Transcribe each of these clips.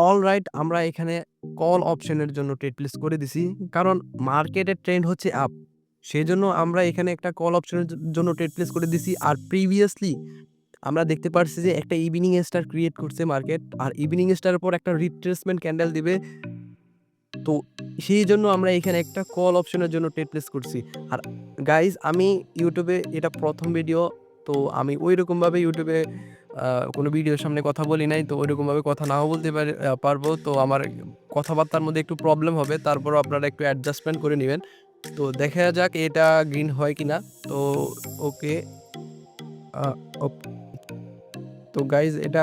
Alright, আমরা এখানে call অপশনের জন্য ট্রেড প্লেস করে দিছি। কারণ মার্কেটের ট্রেন্ড হচ্ছে আপ। সেজন্য আমরা এখানে একটা কল অপশনের জন্য ট্রেড প্লেস করে দিছি। আর প্রিভিয়াসলি আমরা দেখতে পারছি যে একটা ইভিনিং স্টার ক্রিয়েট করছে মার্কেট। আর ইভিনিং স্টারের পর একটা রিট্রেসমেন্ট ক্যান্ডেল দিবে। তো সেই জন্য আমরা এখানে একটা কল অপশনের জন্য ট্রেড প্লেস করছি। আর গাইজ, আমি ইউটিউবে এটা প্রথম ভিডিও। তো আমি ওইরকমভাবে ইউটিউবে কোনো ভিডিওর সামনে কথা বলি নাই। তো ওইরকমভাবে কথা নাও বলতে পারবো। তো আমার কথাবার্তার মধ্যে একটু প্রবলেম হবে। তারপরও আপনারা একটু অ্যাডজাস্টমেন্ট করে নেবেন। তো দেখা যাক এটা গ্রিন হয় কিনা। তো ওকে, তো গাইজ, এটা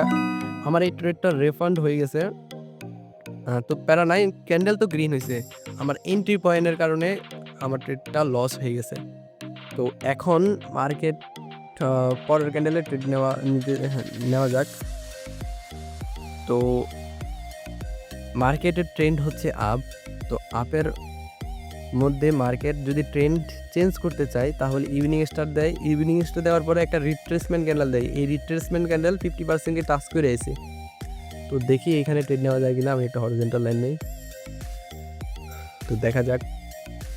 আমার এই ট্রেডটা রিফান্ড হয়ে গেছে। তো প্যারা নাই, ক্যান্ডেল তো গ্রিন হয়েছে। আমার এন্ট্রি পয়েন্টের কারণে আমার ট্রেডটা লস হয়ে গেছে। তো এখন মার্কেট পরের ক্যান্ডেলের ট্রেড নেওয়া যাক। তো মার্কেটের ট্রেন্ড হচ্ছে আপ। তো আপের মধ্যে মার্কেট যদি ট্রেন্ড চেঞ্জ করতে চায় তাহলে ইভিনিং স্টার দেয়। ইভিনিং স্টার দেওয়ার পরে একটা রিট্রেসমেন্ট ক্যান্ডেল দেয়। এই রিট্রেসমেন্ট ক্যান্ডেল 50% টাচ করে এসে। তো দেখি এখানে ট্রেড নেওয়া যায় কিনা। আমি একটা হরিজন্টাল লাইন নেই। তো দেখা যাক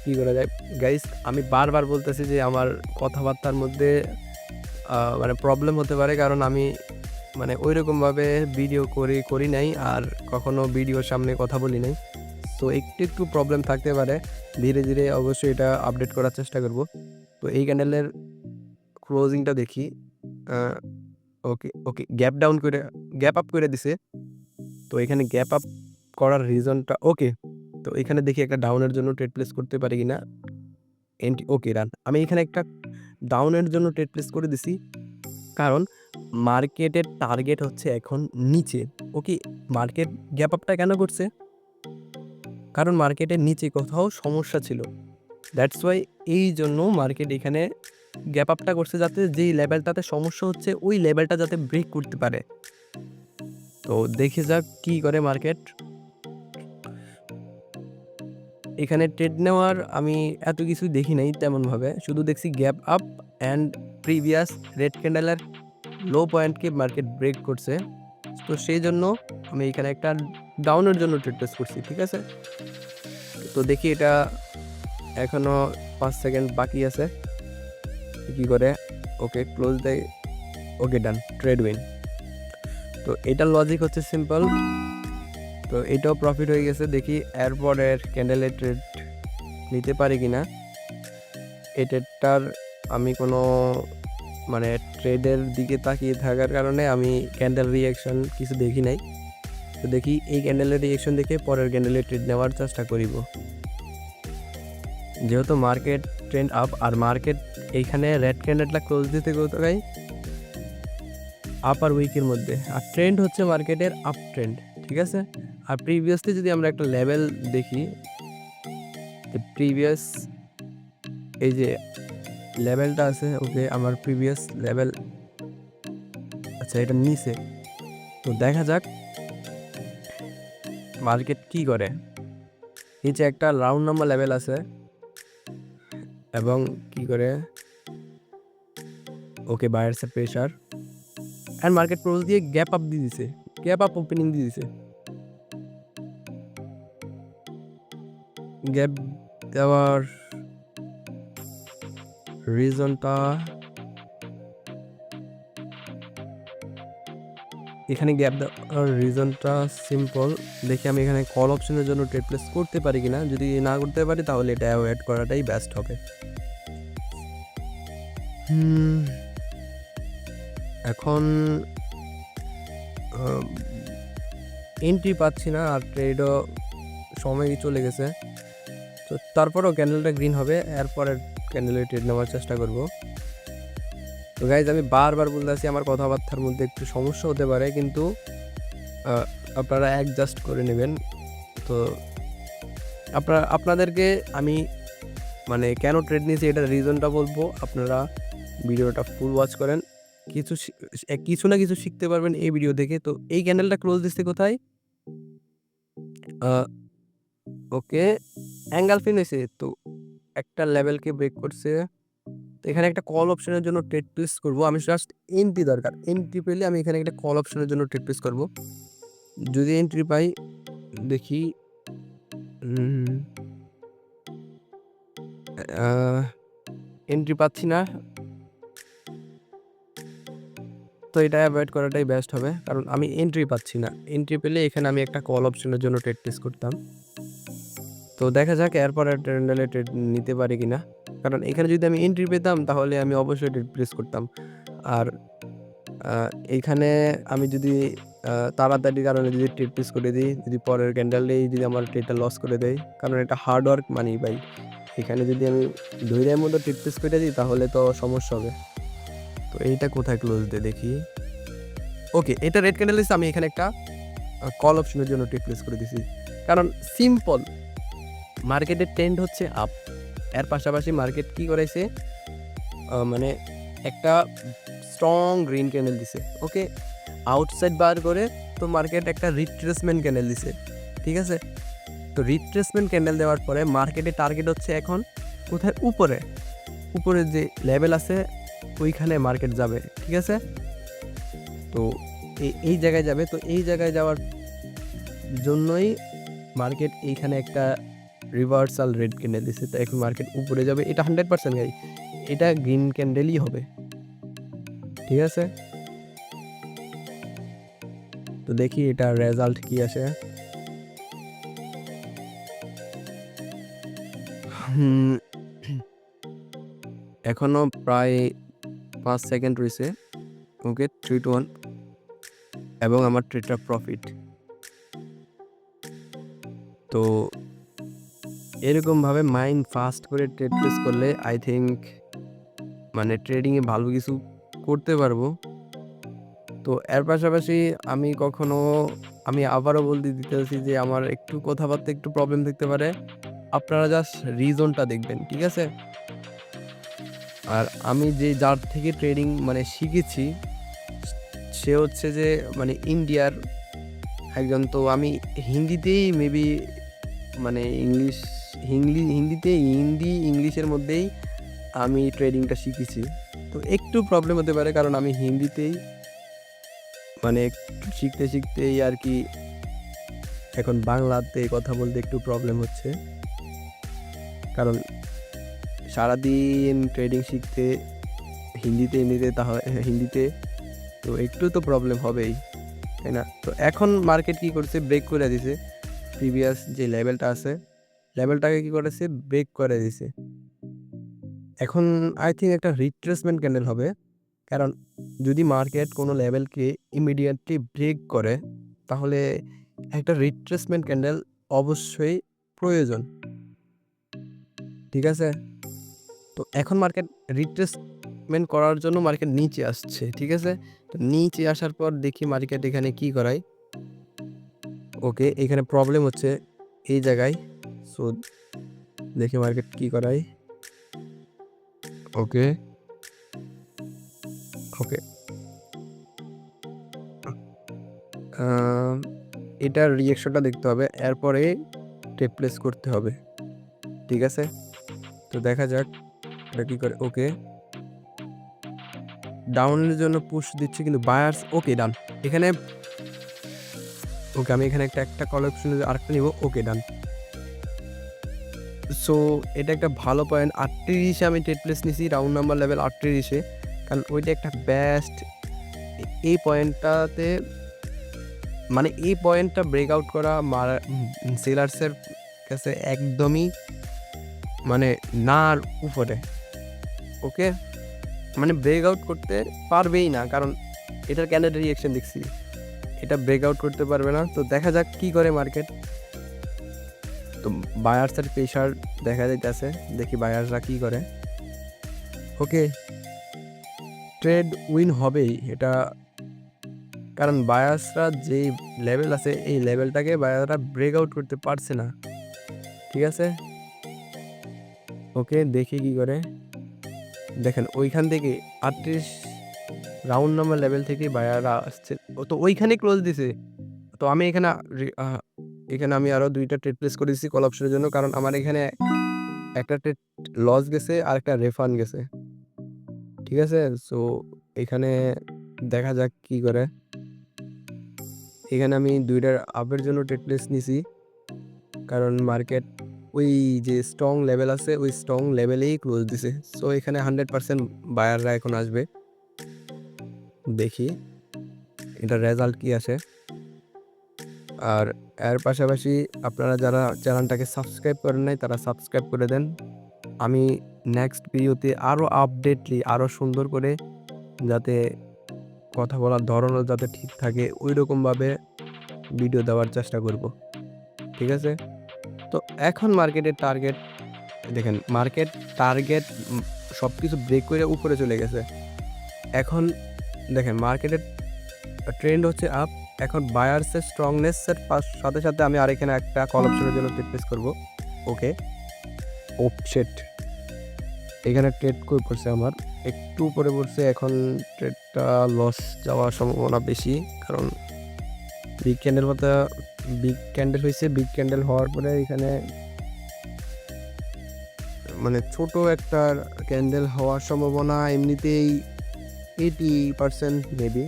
কী করা যায়। গাইস, আমি বারবার বলতেছি যে আমার কথাবার্তার মধ্যে মানে প্রবলেম হতে পারে, কারণ আমি মানে ওইরকমভাবে ভিডিও করি নাই, আর কখনো ভিডিওর সামনে কথা বলি নাই। তো একটু প্রবলেম থাকতে পারে। ধীরে ধীরে অবশ্যই এটা আপডেট করার চেষ্টা করব। তো এই ক্যান্ডেলের ক্লোজিংটা দেখি। ওকে ওকে, গ্যাপ আপ করে দিছে। তো এখানে গ্যাপ আপ করার রিজনটা ওকে। তো এখানে দেখি একটা ডাউনের জন্য ট্রেড প্লেস করতে পারি কিনা। ওকে, রান। আমি এখানে একটা ডাউনের জন্য ট্রেড প্লেস করে দিছি, কারণ মার্কেটের টার্গেট হচ্ছে এখন নিচে। ওকে, মার্কেট গ্যাপ আপটা কেন করছে? কারণ মার্কেটের নিচে কোথাও সমস্যা ছিল। দ্যাটস ওয়াই এই জন্য মার্কেট এখানে গ্যাপ আপটা করছে, যাতে যেই লেভেলটাতে সমস্যা হচ্ছে ওই লেভেলটা যাতে ব্রেক করতে পারে। তো দেখে যাক কি করে মার্কেট। এখানে ট্রেড নেওয়ার আমি এত কিছু দেখি নাই তেমনভাবে, শুধু দেখছি gap up and previous red ক্যান্ডেলের লো পয়েন্টকে মার্কেট ব্রেক করছে। তো সেই জন্য আমি এখানে একটা ডাউনের জন্য ট্রেড প্লেস করছি, ঠিক আছে। তো দেখি এটা এখনো 5 সেকেন্ড বাকি আছে, কি করে। ওকে, ক্লোজ দেয়। ওকে, ডান, ট্রেড উইন। তো এটার লজিক হচ্ছে সিম্পল। তো এটাও প্রফিট হয়ে গেছে। দেখি এরপরের ক্যান্ডেলের ট্রেড নিতে পারি কিনা। এই ট্রেডটার আমি কোনো মানে ট্রেডের দিকে তাকিয়ে থাকার কারণে আমি ক্যান্ডেল রিয়াকশন কিছু দেখি নাই। তো দেখি এই ক্যান্ডেলের রিয়াকশন দেখে পরের ক্যান্ডেলের ট্রেড নেওয়ার চেষ্টা করিব। যেহেতু মার্কেট ট্রেন্ড আপ, আর মার্কেট এইখানে রেড ক্যান্ডেলটা ক্লোজ দিতে কোথায় আপার উইকের মধ্যে, আর ট্রেন্ড হচ্ছে মার্কেটের আপ ট্রেন্ড, ঠিক আছে। আর প্রিভিয়াসলি যদি আমরা একটা লেভেল দেখি, প্রিভিয়াস এই যে লেভেলটা আছে, ওকে, আমার প্রিভিয়াস লেভেল, আচ্ছা, এটা নিচে। তো দেখা যাক মার্কেট কি করে। নিচে একটা রাউন্ড নাম্বার লেভেল আছে এবং কি করে। ওকে, বায়ার্সের প্রেশার অ্যান্ড মার্কেট ক্লোজ দিয়ে গ্যাপ আপ দিয়ে দিছে, গ্যাপ আপ ওপেনিং দিয়ে দিছে। গ্যাপ দেওয়ার রিজনটা এখানে, গ্যাপ দেওয়ার রিজনটা সিম্পল। দেখি আমি এখানে কল অপশনের জন্য ট্রেড প্লেস করতে পারি কিনা। যদি না করতে পারি তাহলে এটা অ্যাভয়েড করাটাই বেস্ট হবে। এখন এন্ট্রি পাচ্ছি না, আর ট্রেডও সময় চলে গেছে। তো তারপরও ক্যান্ডেলটা গ্রিন হবে, এরপরের ক্যান্ডেলে ট্রেড নেওয়ার চেষ্টা করব। তো গাইজ, আমি বারবার বলতেছি আমার কথাবার্তার মধ্যে একটু সমস্যা হতে পারে, কিন্তু আপনারা অ্যাডজাস্ট করে নেবেন। তো আপনাদেরকে আমি মানে কেন ট্রেড নিয়েছি এটার রিজনটা বলবো। আপনারা ভিডিওটা ফুল ওয়াচ করেন, কিছু না কিছু শিখতে পারবেন এই ভিডিও দেখে। তো এই ক্যান্ডেলটা ক্লোজ দিচ্ছে কোথায়? ওকে, অ্যাঙ্গেল ফিন হয়েছে। তো একটা লেভেলকে ব্রেক করছে। তো এখানে একটা কল অপশনের জন্য ট্রেড প্লেস করবো। আমি জাস্ট এন্ট্রি দরকার, এন্ট্রি পেলে আমি এখানে একটা কল অপশনের জন্য ট্রেড প্লেস করবো। যদি এন্ট্রি পাই দেখি এন্ট্রি পাচ্ছি না, তো এটা অ্যাভয়েড করাটাই বেস্ট হবে, কারণ আমি এন্ট্রি পাচ্ছি না। এন্ট্রি পেলে এখানে আমি একটা কল অপশনের জন্য ট্রেড প্লেস করতাম। তো দেখা যাক এরপরে ট্রেন্ডালে ট্রেড নিতে পারি কিনা, কারণ এখানে যদি আমি এন্ট্রি পেতাম তাহলে আমি অবশ্যই ট্রেড প্লেস করতাম। আর এইখানে আমি যদি তাড়াতাড়ির কারণে যদি ট্রেড প্লেস করে দিই, যদি পরের ক্যান্ডেলেই যদি আমার ট্রেডটা লস করে দেয়, কারণ এটা হার্ড ওয়ার্ক মানি ভাই। এখানে যদি আমি ধৈর্যের মতো ট্রেড প্লেস করে দিই তাহলে তো সমস্যা হবে। তো এইটা কোথায় ক্লোজ দেয় দেখি। ওকে, এটা রেড ক্যান্ডেল দিচ্ছে, আমি এখানে একটা কল অপশনের জন্য ট্রেড প্লেস করে দিছি, কারণ সিম্পল মার্কেটের ট্রেন্ড হচ্ছে আপ, এর পাশাপাশি মার্কেট কি করেছে, মানে একটা স্ট্রং গ্রিন ক্যান্ডেল দিছে। ওকে, আউটসাইড বার করে তো মার্কেট একটা রিট্রেসমেন্ট ক্যান্ডেল দিছে, ঠিক আছে। তো রিট্রেসমেন্ট ক্যান্ডেল দেওয়ার পরে মার্কেটের টার্গেট হচ্ছে এখন কোথায়, উপরে উপরের যে লেভেল আছে ওইখানে মার্কেট যাবে, ঠিক আছে। তো এই জায়গায় যাবে, তো এই জায়গায় যাওয়ার জন্যই মার্কেট এইখানে একটা রিভার্সাল রেড ক্যান্ডেল দিছে, তো এখন মার্কেট উপরে যাবে, এটা 100% গাই, এটা গ্রিন ক্যান্ডেলই হবে, ঠিক আছে। তো দেখি এটা রেজাল্ট কি আসে। এখনো প্রায় 5 সেকেন্ড রয়েছে। ওকে, 3 to 1 এবং আমার ট্রেডটা প্রফিট। তো এরকমভাবে মাইন্ড ফাস্ট করে ট্রেড প্লেস করলে আই থিঙ্ক মানে ট্রেডিংয়ে ভালো কিছু করতে পারবো। তো এর পাশাপাশি আমি আবারও বলতে দিতেছি যে আমার একটু কথাবার্তা একটু প্রবলেম থাকতে পারে, আপনারা জাস্ট রিজনটা দেখবেন, ঠিক আছে। আর আমি যার থেকে ট্রেডিং মানে শিখেছি সে হচ্ছে যে মানে ইন্ডিয়ার একজন। তো আমি হিন্দিতেই মেবি মানে ইংলিশের মধ্যেই আমি ট্রেডিংটা শিখেছি। তো একটু প্রবলেম হতে পারে, কারণ আমি হিন্দিতেই মানে একটু শিখতেই আর কি এখন বাংলাতে কথা বলতে একটু প্রবলেম হচ্ছে, কারণ সারাদিন ট্রেডিং শিখতে হিন্দিতে তো একটু তো প্রবলেম হবেই, তাই না। তো এখন মার্কেট কি করছে, ব্রেক করে দিছে, প্রিভিয়াস যে লেভেলটা আছে লেভেলটাকে কি করেছে, ব্রেক করে দিছে। এখন আই থিঙ্ক একটা রিট্রেসমেন্ট ক্যান্ডেল হবে, কারণ যদি মার্কেট কোনো লেভেলকে ইমিডিয়েটলি ব্রেক করে তাহলে একটা রিট্রেসমেন্ট ক্যান্ডেল অবশ্যই প্রয়োজন, ঠিক আছে। তো এখন মার্কেট রিট্রেসমেন্ট করার জন্য মার্কেট নিচে আসছে, ঠিক আছে। তো নিচে আসার পর দেখি মার্কেট এখানে কি করায়। ওকে, এখানে প্রবলেম হচ্ছে এই জায়গায়, সো দেখি মার্কেট কি করায়। ওকে ওকে এটার রিঅ্যাকশনটা দেখতে হবে, এরপরে টেপ প্লেস করতে হবে, ঠিক আছে। তো দেখা যাক এটা কি করে। ওকে, ডাউনের জন্য পুশ দিচ্ছে কিন্তু বায়ার্স। ওকে, ডান। এখানে ওকে, আমি এখানে একটা কল অপশন আরেকটা নিব। ওকে, ডান। সো এটা একটা ভালো পয়েন্ট, 38-এ আমি ট্রেড প্লেস নিছি, রাউন্ড নাম্বার লেভেল 38-এ, কারণ ওইটা একটা বেস্ট। এই পয়েন্টটাতে মানে এই পয়েন্টটা ব্রেকআউট করা সেলার্সের কাছে একদমই মানে নার উপরে। ওকে, মানে ব্রেকআউট করতে পারবেই না, কারণ এটার ক্যান্ডেল রিঅ্যাকশন দেখছি, এটা ব্রেকআউট করতে পারবে না। তো দেখা যাক কি করে মার্কেট। তো বায়ার্সের প্রেশার দেখা যাইতেছে, দেখি বায়ার্সরা কি করে। ওকে, ট্রেড উইন হবেই এটা, কারণ বায়ার্সরা যে লেভেল আছে এই লেভেলটাকে বায়াররা ব্রেকআউট করতে পারছে না, ঠিক আছে। ওকে, দেখি কি করে। দেখেন ওইখান থেকে 38 রাউন্ড নাম্বার লেভেল থেকে বায়াররা আসছে, তো ওইখানে ক্লোজ দিছে। তো আমি এখানে আমি আরও 2টা ট্রেড প্লেস করে দিচ্ছি কল অপশনের জন্য, কারণ আমার এখানে একটা ট্রেড লস গেছে আর একটা রেফান্ড গেছে, ঠিক আছে। সো এখানে দেখা যাক কি করে। এখানে আমি 2টার আপের জন্য ট্রেড প্লেস নিছি, কারণ মার্কেট ওই যে স্ট্রং লেভেল আছে ওই স্ট্রং লেভেলেই ক্লোজ দিছে। সো এখানে 100% বায়াররা এখন আসবে। দেখি এটা রেজাল্ট কি আসে। আর এর পাশাপাশি আপনারা যারা চ্যানেলটাকে সাবস্ক্রাইব করেন নাই তারা সাবস্ক্রাইব করে দেন। আমি নেক্সট ভিডিওতে আরও আপডেটলি আরও সুন্দর করে, যাতে কথা বলার ধরনও যাতে ঠিক থাকে ওই রকমভাবে ভিডিও দেওয়ার চেষ্টা করব। ঠিক আছে? তো এখন মার্কেটের টার্গেট দেখেন, মার্কেট টার্গেট সব কিছু ব্রেক করে উপরে চলে গেছে। এখন দেখেন মার্কেটের ট্রেন্ড হচ্ছে আপ। এখন বায়ার্সের স্ট্রংনেসের সাথে সাথে আমি আর এখানে একটা কল অপশনের জন্য ট্রেড প্লেস করবো। ওকে, ওপসেট এখানে ট্রেড করছে আমার একটু উপরে পড়ছে। এখন ট্রেডটা লস যাওয়ার সম্ভাবনা বেশি, কারণ বিগ ক্যান্ডেল মতো বিগ ক্যান্ডেল হয়েছে। বিগ ক্যান্ডেল হওয়ার পরে এখানে মানে ছোট একটা ক্যান্ডেল হওয়ার সম্ভাবনা এমনিতেই 80% মেবি।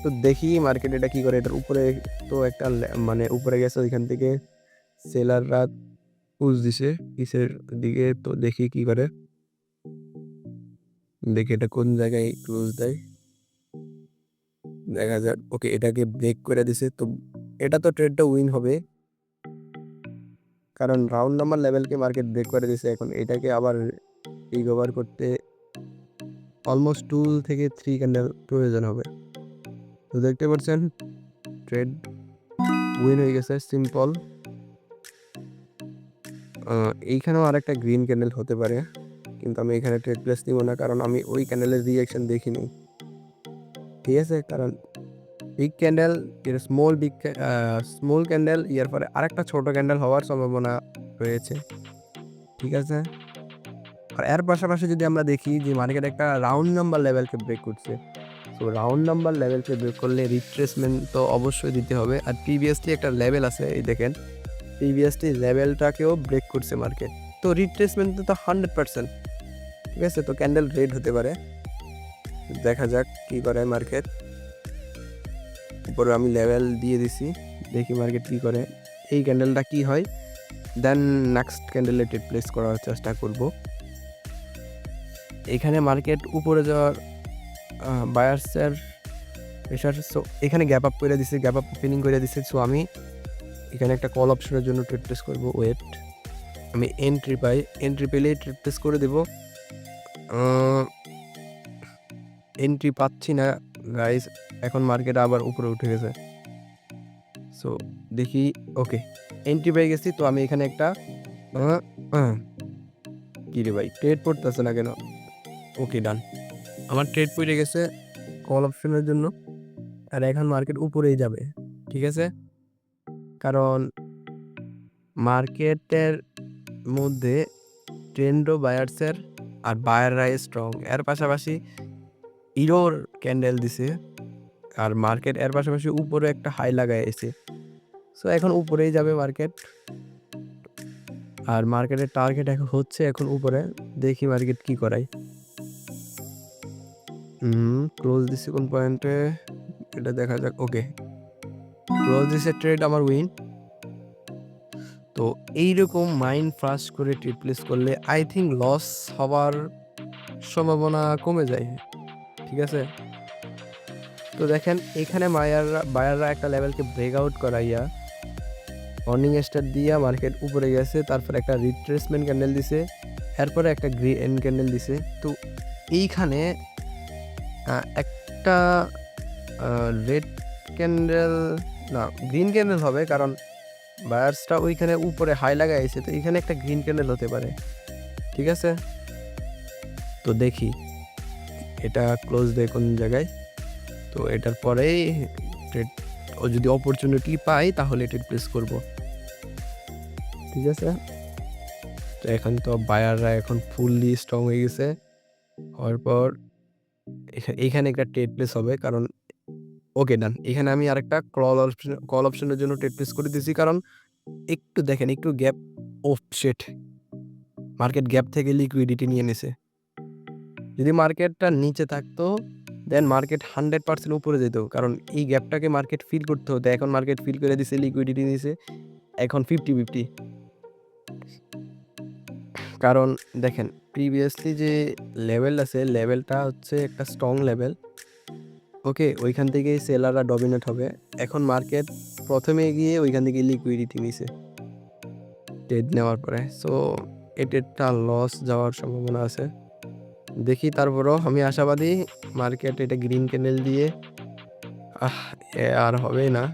তো দেখি মার্কেট এটা কী করে। এটার উপরে তো একটা মানে উপরে গেছে, ওইখান থেকে সেলাররা পুশ দিছে পিসের দিকে। তো দেখি কি করে, দেখি এটা কোন জায়গায় ক্লোজ দেয়, দেখা যাক। ওকে, এটাকে ব্রেক করে দিছে। তো এটা তো ট্রেডটা উইন হবে, কারণ রাউন্ড নাম্বার লেভেলকে মার্কেট ব্রেক করে দিছে। এখন এটাকে আবার রিকভার করতে অলমোস্ট 2 থেকে 3 ক্যান্ডেল প্রয়োজন হবে। তো দেখতে পাচ্ছেন ট্রেড উইন হয়ে গেছে, সিম্পল। এইখানেও আরেকটা গ্রিন ক্যান্ডেল হতে পারে, কিন্তু আমি এখানে ট্রেড প্লেস নিব না, কারণ আমি ওই ক্যান্ডেলের রিঅ্যাকশন দেখিনি। ঠিক আছে, কারণ বিগ ক্যান্ডেল স্মল ক্যান্ডেল ইয়ার পরে আরেকটা ছোট ক্যান্ডেল হওয়ার সম্ভাবনা রয়েছে। ঠিক আছে, আর এর পাশাপাশি যদি আমরা দেখি যে মার্কেট একটা রাউন্ড নাম্বার লেভেলকে ব্রেক করছে। তো রাউন্ড নাম্বার লেভেলকে ব্রেক করলে রিট্রেসমেন্ট তো অবশ্যই দিতে হবে। আর প্রিভিয়াসলি একটা লেভেল আছে, এই দেখেন প্রিভিয়াসলি লেভেলটাকেও ব্রেক করছে মার্কেট। তো রিট্রেসমেন্ট তো 100%। ঠিক আছে, তো ক্যান্ডেল রেড হতে পারে, দেখা যাক কি করে মার্কেট। উপরে আমি লেভেল দিয়ে দিছি, দেখি মার্কেট কি করে। এই ক্যান্ডেলটা কি হয়, দেন নেক্সট ক্যান্ডেলে ট্রেড প্লেস করার চেষ্টা করব। এখানে মার্কেট উপরে যাওয়ার বায়ার্সের প্রেশার। সো এখানে গ্যাপ আপ করে দিছে, গ্যাপ আপ ওপেনিং করে দিছে। সো আমি এখানে একটা কল অপশনের জন্য ট্রেড প্লেস করব। ওয়েট, আমি এন্ট্রি পাই, এন্ট্রি পেলেই ট্রেড প্লেস করে দেব। এন্ট্রি পাচ্ছি না গাইস, এখন মার্কেট আবার উপরে উঠে গেছে। সো দেখি, ওকে এন্ট্রি পেয়ে গেছি। তো আমি এখানে একটা কি রে ভাই, ট্রেড পড়তেছে না কেন? ওকে, ডান, আমার ট্রেড পড়ে গেছে কল অপশনের জন্য। আর এখন মার্কেট উপরেই যাবে। ঠিক আছে, কারণ মার্কেটের মধ্যে ট্রেন্ডও বায়ার্সের আর বায়াররা স্ট্রং। এর পাশাপাশি ইরোর ক্যান্ডেল দিছে, আর মার্কেট এর পাশাপাশি উপরে একটা হাই লাগায় এসে। সো এখন উপরেই যাবে মার্কেট, আর মার্কেটের টার্গেট এখন হচ্ছে এখন উপরে। দেখি মার্কেট কি করায়। ক্লোজ দিছে কোন পয়েন্টে এটা দেখা যাক। ওকে, ক্লোজ দিছে, ট্রেড আমার উইন। তো এইরকম মাইন্ড ফ্রাশ করে ট্রেড প্লেস করলে আই থিঙ্ক লস হওয়ার সম্ভাবনা কমে যায়। ঠিক আছে, তো দেখেন এখানে বায়াররা একটা লেভেলকে ব্রেকআউট করাইয়া মর্নিং স্টার দিয়া মার্কেট উপরে গেছে। তারপর একটা রিট্রেসমেন্ট ক্যান্ডেল দিছে, এরপরে একটা গ্রিন ক্যান্ডেল দিছে। তো এইখানে একটা রেড ক্যান্ডেল না, গ্রিন ক্যান্ডেল হবে, কারণ বায়ার্সটা ওইখানে উপরে হাই লাগাইছে। তো এখানে একটা গ্রিন ক্যান্ডেল হতে পারে। ঠিক আছে, তো দেখি এটা ক্লোজ দেয় কোন জায়গায়। তো এটার পরেই ট্রেড, ও যদি অপরচুনিটি পাই তাহলে ট্রেড প্লেস করব। ঠিক আছে, তো এখন তো বায়াররা এখন ফুললি স্ট্রং হয়ে গেছে। হওয়ার পর এখানে একটা ট্রেড প্লেস হবে, কারণ ওকে ডান, এখানে আমি আরেকটা কল অপশনের জন্য ট্রেড প্লেস করে দিয়েছি। কারণ একটু দেখেন, একটু গ্যাপ, অফ শেট মার্কেট গ্যাপ থেকে লিকুইডিটি নিয়ে নিছে। যদি মার্কেটটা নিচে থাকতো দেন মার্কেট 100% উপরে যেত, কারণ এই গ্যাপটাকে মার্কেট ফিল করতে হতো। এখন মার্কেট ফিল করে দিছে, লিকুইডিটি দিছে, এখন 50-50। কারণ দেখেন প্রিভিয়াসলি যে লেভেল আছে, লেভেলটা হচ্ছে একটা স্ট্রং লেভেল। ওকে, ওইখান থেকে সেলাররা ডমিনেট হবে। এখন মার্কেট প্রথমে গিয়ে ওইখান থেকে লিকুইডিটি নিছে ট্রেড নেওয়ার পরে, সো এটা লস যাওয়ার সম্ভাবনা আছে। দেখি, তারপরও আমি আশাবাদী মার্কেট এটা গ্রিন ক্যান্ডেল দিয়ে আর হবে না।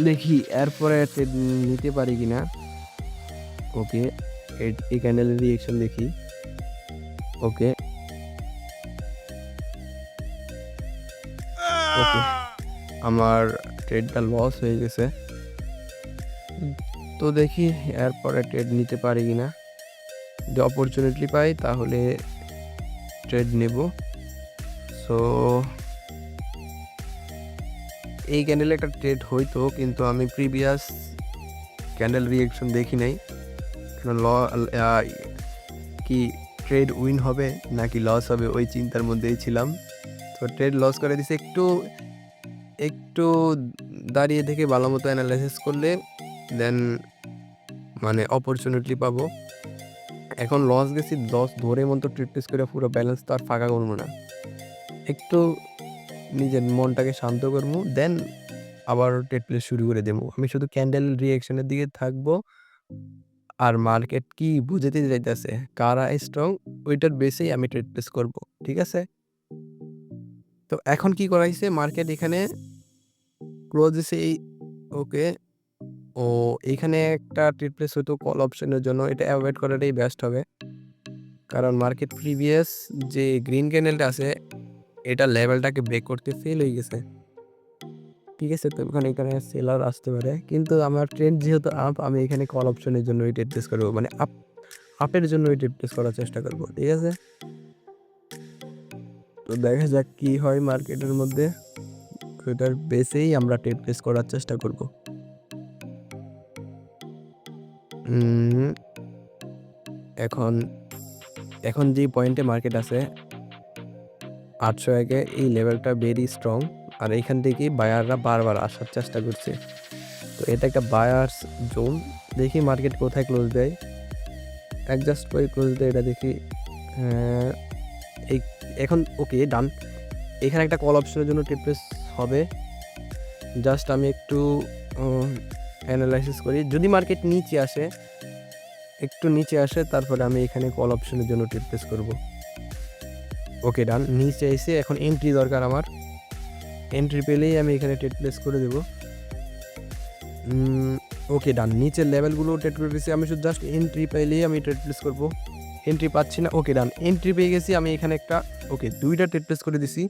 দেখি এরপরে ট্রেড নিতে পারি কিনা। ওকে, এই ক্যান্ডেলের রিয়েকশন দেখি। ওকে ওকে, আমার ট্রেডটা লস হয়ে গেছে। তো দেখি এরপরে ট্রেড নিতে পারি কিনা। যদি অপরচুনিটি পাই তাহলে ট্রেড নেব। সো এই ক্যান্ডেলে একটা ট্রেড হইতো, কিন্তু আমি প্রিভিয়াস ক্যান্ডেল রিয়েকশন দেখি নাই। কি ট্রেড উইন হবে নাকি লস হবে ওই চিন্তার মধ্যেই ছিলাম। তো ট্রেড লস করে দিছে। একটু দাঁড়িয়ে থেকে ভালো মতো অ্যানালাইসিস করলে দেন মানে অপরচুনিটি পাবো। এখন লস গেছি, লস ধরে মতো ট্রিট করে পুরো ব্যালেন্স তো আর ফাঁকা করবো না। একটু নিজের মনটাকে শান্ত করবো, দেন আবার ট্রেড প্লেস শুরু করে দেবো। আমি শুধু ক্যান্ডেল রিয়েকশনের দিকে থাকবো, আর মার্কেট কি বুঝাতে যাইতেছে, কারা স্ট্রং, ওইটার বেসেই আমি ট্রেড প্লেস করবো। ঠিক আছে, তো এখন কি করাইছে মার্কেট, এখানে ক্লোজ দিছে এই। ওকে, ও এইখানে একটা ট্রেড প্লেস হতো কল অপশনের জন্য, এটা অ্যাভয়েড করাটাই বেস্ট হবে। কারণ মার্কেট প্রিভিয়াস যে গ্রিন ক্যান্ডেলটা আছে, এটা লেভেলটাকে ব্রেক করতে ফেল হয়ে গেছে। ঠিক আছে, তো এখানে সেলার আসতে পারে, কিন্তু আমার ট্রেন্ড যেহেতু আপ, আমি এখানে কল অপশনের জন্য ওই ট্রেড প্লেস করবো, মানে আপের জন্য ওই ট্রেড প্লেস করার চেষ্টা করবো। ঠিক আছে, তো দেখা যাক কি হয় মার্কেটের মধ্যে, ওইটার বেসেই আমরা ট্রেড প্লেস করার চেষ্টা করব। এখন যে পয়েন্টে মার্কেট আছে 801, এই লেভেলটা ভেরি স্ট্রং, আর এইখান থেকেই বায়াররা বারবার আসার চেষ্টা করছে। তো এটা একটা বায়ার্স জোন। দেখি মার্কেট কোথায় ক্লোজ দেয়, অ্যাডজাস্ট করে ক্লোজ দেয় এটা দেখি। এই এখন ওকে ডান, এখানে একটা কল অপশনের জন্য ট্রেড প্লেস হবে। জাস্ট আমি একটু অ্যানালাইসিস করি, যদি মার্কেট নিচে আসে, একটু নিচে আসে, তারপরে আমি এখানে কল অপশনের জন্য ট্রেড প্লেস করবো। ওকে ডান, নিচে এসে এখন এন্ট্রি দরকার আমার, এন্ট্রি পেলেই আমি এখানে ট্রেড প্লেস করে দেবো। ওকে ডান, নিচের লেভেলগুলো ট্রেড করে দিয়েছি, আমি শুধু জাস্ট এন্ট্রি পেলেই আমি ট্রেড প্লেস করবো। এন্ট্রি পাচ্ছি না। ওকে ডান, এন্ট্রি পেয়ে গেছি আমি এখানে একটা। ওকে, 2টা ট্রেড প্লেস করে দিছি।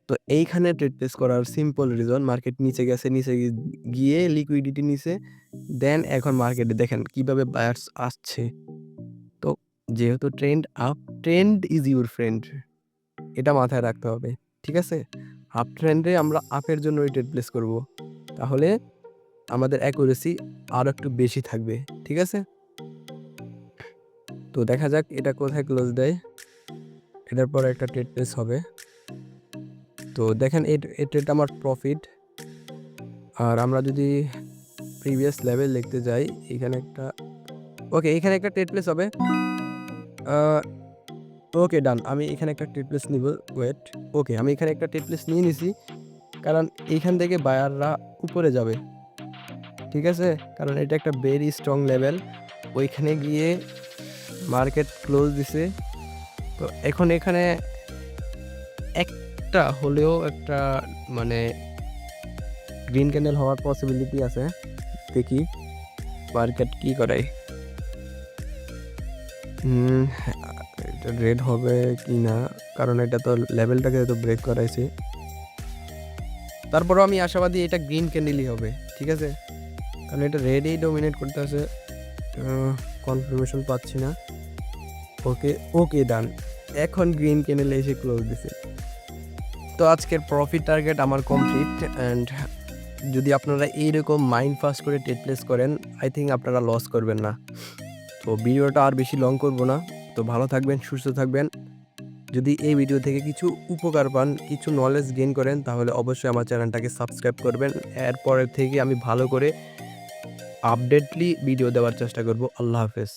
তো এইখানে ট্রেড প্লেস করার সিম্পল রিজন, মার্কেট নিচে গেছে, নিচে গিয়ে লিকুইডিটি নিছে, দেন এখন মার্কেটে দেখেন কিভাবে বায়ার্স আসছে। তো যেহেতু trend up, trend is your friend, এটা মাথায় রাখতে হবে। ঠিক আছে, আপ ট্রেন্ডে আমরা আপের জন্য ট্রেড প্লেস করব, তাহলে আমাদের অ্যাকুরেসি আরও একটু বেশি থাকবে। ঠিক আছে, তো দেখা যাক এটা কোথায় ক্লোজ দেয়, এটার পর একটা ট্রেড প্লেস হবে। তো দেখেন এই ট্রেডটা আমার প্রফিট। আর আমরা যদি প্রিভিয়াস লেভেল দেখতে যাই, এখানে একটা এখানে একটা ট্রেড প্লেস হবে। ওকে ডান, আমি এখানে একটা ট্রেড প্লেস নিব। ওয়েট, ওকে আমি এখানে একটা ট্রেড প্লেস নিয়ে নিছি, কারণ এইখান থেকে বায়াররা উপরে যাবে। ঠিক আছে, কারণ এটা একটা ভেরি স্ট্রং লেভেল, ওইখানে গিয়ে মার্কেট ক্লোজ দিছে। তো এখন এখানে একটা হলেও একটা মানে গ্রিন ক্যান্ডেল হওয়ার পসিবিলিটি আছে। দেখি মার্কেট কি করে, এটা রেড হবে কি না, কারণ এটা তো লেভেলটাকে তো ব্রেক করাইছে। তারপরও আমি আশাবাদী এটা গ্রিন ক্যান্ডেলই হবে। ঠিক আছে, কারণ এটা রেডই ডমিনেট করতে আছে, কনফার্মেশন পাচ্ছি না। ওকে ডান, এখন গ্রিন ক্যান্ডেল এসে ক্লোজ দিছে। তো আজকের প্রফিট টার্গেট আমার কমপ্লিট। অ্যান্ড যদি আপনারা এইরকম মাইন্ড ফাস্ট করে ট্রেড প্লেস করেন, আই থিঙ্ক আপনারা লস করবেন না। তো ভিডিওটা আর বেশি লং করব না, তো ভালো থাকবেন, সুস্থ থাকবেন। যদি এই ভিডিও থেকে কিছু উপকার পান, কিছু নলেজ গেইন করেন, তাহলে অবশ্যই আমার চ্যানেলটাকে সাবস্ক্রাইব করবেন। এরপরের থেকে আমি ভালো করে আপডেটলি ভিডিও দেওয়ার চেষ্টা করব। আল্লাহ হাফেজ।